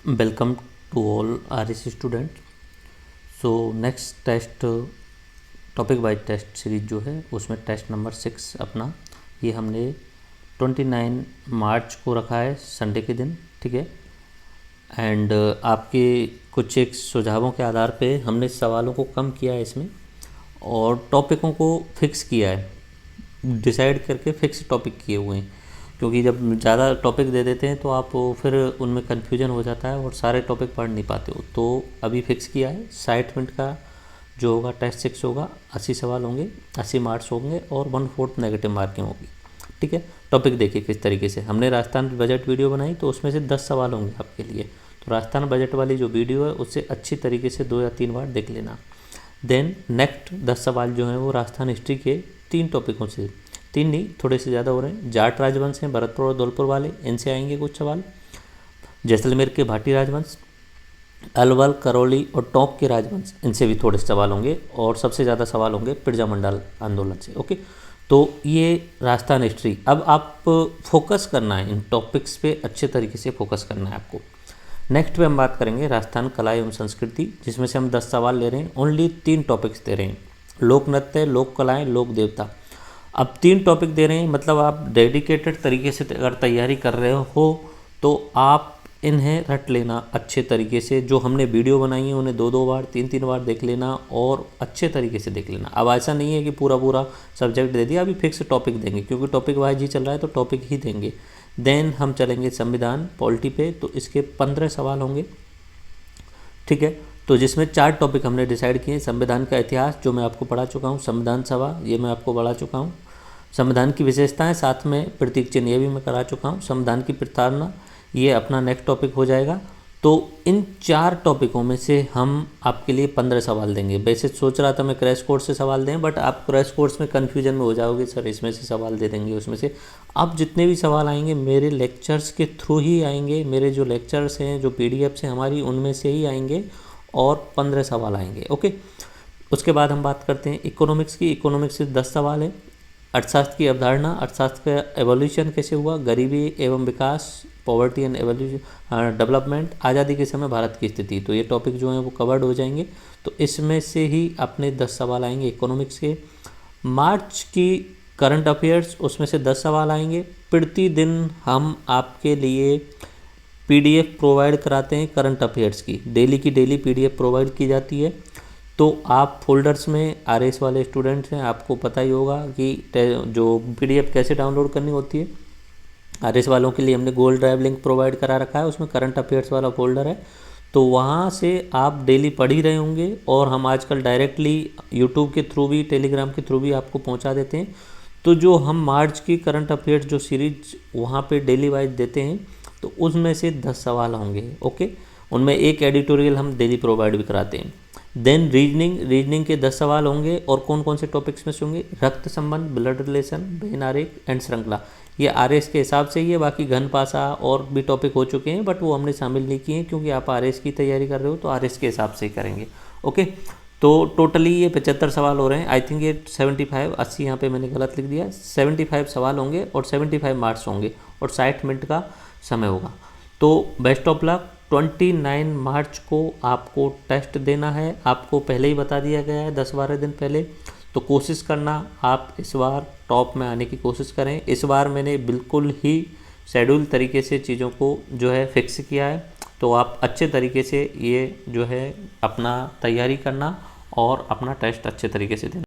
Welcome to all RS student. So next test topic wise test series जो है उसमें test number 6 अपना ये हमने 29 मार्च को रखा है संडे के दिन, ठीक है। एंड आपके कुछ एक सुझावों के आधार पे हमने सवालों को कम किया है इसमें और टॉपिकों को फिक्स किया है, डिसाइड करके फिक्स टॉपिक किए हुए हैं, क्योंकि जब ज़्यादा टॉपिक दे देते हैं तो आप फिर उनमें कन्फ्यूजन हो जाता है और सारे टॉपिक पढ़ नहीं पाते हो। तो अभी फिक्स किया है 60 मिनट का जो होगा टेस्ट 6 होगा, 80 सवाल होंगे, 80 मार्क्स होंगे और 1/4 नेगेटिव मार्किंग होगी, ठीक है। टॉपिक देखिए किस तरीके से हमने राजस्थान बजट वीडियो बनाई तो उसमें से 10 सवाल होंगे आपके लिए। तो राजस्थान बजट वाली जो वीडियो है उससे अच्छी तरीके से 2 या 3 बार देख लेना। देन नेक्स्ट 10 सवाल जो हैं वो राजस्थान हिस्ट्री के 3 टॉपिकों से, 3 नहीं थोड़े से ज़्यादा हो रहे हैं। जाट राजवंश हैं, भरतपुर और धौलपुर वाले, इनसे आएंगे कुछ सवाल। जैसलमेर के भाटी राजवंश, अलवर, करौली और टोंक के राजवंश, इनसे भी थोड़े सवाल होंगे और सबसे ज़्यादा सवाल होंगे पिरजा मंडल आंदोलन से, ओके। तो ये राजस्थान हिस्ट्री। अब आप फोकस करना है इन टॉपिक्स पे, अच्छे तरीके से फोकस करना है आपको। नेक्स्ट पे हम बात करेंगे राजस्थान कला एवं संस्कृति, जिसमें से हम 10 सवाल ले रहे हैं, ओनली 3 टॉपिक्स दे रहे हैं, लोक नृत्य, लोक कलाएँ, लोक देवता। अब 3 टॉपिक दे रहे हैं, मतलब आप डेडिकेटेड तरीके से अगर तैयारी कर रहे हो तो आप इन्हें रट लेना अच्छे तरीके से। जो हमने वीडियो बनाई है उन्हें 2-2 बार 3-3 बार देख लेना और अच्छे तरीके से देख लेना। अब ऐसा नहीं है कि पूरा पूरा सब्जेक्ट दे दिया, अभी फिक्स टॉपिक देंगे क्योंकि टॉपिक वाइज ही चल रहा है तो टॉपिक ही देंगे। देन हम चलेंगे संविधान पॉलिटी पे, तो इसके 15 सवाल होंगे, ठीक है। तो जिसमें 4 टॉपिक हमने डिसाइड किए। संविधान का इतिहास जो मैं आपको पढ़ा चुका हूँ, संविधान सभा ये मैं आपको पढ़ा चुका हूँ, संविधान की विशेषताएं, साथ में प्रतीक चिन्ह ये भी मैं करा चुका हूँ, संविधान की प्रताड़ना ये अपना नेक्स्ट टॉपिक हो जाएगा। तो इन 4 टॉपिकों में से हम आपके लिए 15 सवाल देंगे। वैसे सोच रहा था मैं क्रैश कोर्स से सवाल दें, बट आप क्रैश कोर्स में कन्फ्यूजन में हो जाओगे, सर इसमें से सवाल दे देंगे उसमें से। अब जितने भी सवाल आएंगे मेरे लेक्चर्स के थ्रू ही आएंगे, मेरे जो लेक्चर्स हैं जो PDF हैं हमारी उनमें से ही आएंगे और 15 सवाल आएंगे, ओके। उसके बाद हम बात करते हैं इकोनॉमिक्स की। इकोनॉमिक्स से 10 सवाल है। अर्थशास्त्र की अवधारणा, अर्थशास्त्र का एवोल्यूशन कैसे हुआ, गरीबी एवं विकास, पॉवर्टी एंड एवोल्यूशन, डेवलपमेंट, आज़ादी के समय भारत की स्थिति। तो ये टॉपिक जो हैं वो कवर्ड हो जाएंगे। तो इसमें से ही अपने 10 सवाल आएंगे इकोनॉमिक्स के। मार्च की करंट अफेयर्स, उसमें से 10 सवाल आएंगे। प्रतिदिन हम आपके लिए PDF प्रोवाइड कराते हैं करंट अफेयर्स की, डेली की डेली PDF प्रोवाइड की जाती है। तो आप फोल्डर्स में RS वाले स्टूडेंट्स हैं, आपको पता ही होगा कि जो PDF कैसे डाउनलोड करनी होती है। RS वालों के लिए हमने गूगल ड्राइव लिंक प्रोवाइड करा रखा है, उसमें करंट अफेयर्स वाला फोल्डर है। तो वहाँ से आप डेली पढ़ ही रहे होंगे और हम आजकल डायरेक्टली यूट्यूब के थ्रू भी, टेलीग्राम के थ्रू भी आपको पहुँचा देते हैं। तो जो हम मार्च की करंट अफेयर्स जो सीरीज वहाँ पे डेली वाइज देते हैं तो उसमें से 10 सवाल होंगे, ओके। उनमें एक एडिटोरियल हम डेली प्रोवाइड भी कराते हैं। देन रीजनिंग के 10 सवाल होंगे और कौन कौन से टॉपिक्स में से होंगे, रक्त संबंध, ब्लड रिलेशन, बहन आरेख एंड श्रृंखला। ये RS के हिसाब से ही है, बाकी घन पासा और भी टॉपिक हो चुके हैं बट वो हमने शामिल नहीं किए हैं क्योंकि आप RS की तैयारी कर रहे हो तो RS के हिसाब से ही करेंगे, ओके। तो टोटली ये 75 सवाल हो रहे हैं। आई थिंक ये 75, 80 यहाँ पे मैंने गलत लिख दिया, 75 सवाल होंगे और 75 मार्क्स होंगे और 60 मिनट का समय होगा। तो बेस्ट ऑफ लक। 29 मार्च को आपको टेस्ट देना है, आपको पहले ही बता दिया गया है 10-12 दिन पहले। तो कोशिश करना आप इस बार टॉप में आने की कोशिश करें। इस बार मैंने बिल्कुल ही शेड्यूल तरीके से चीज़ों को जो है फिक्स किया है, तो आप अच्छे तरीके से ये जो है अपना तैयारी करना और अपना टेस्ट अच्छे तरीके से देना।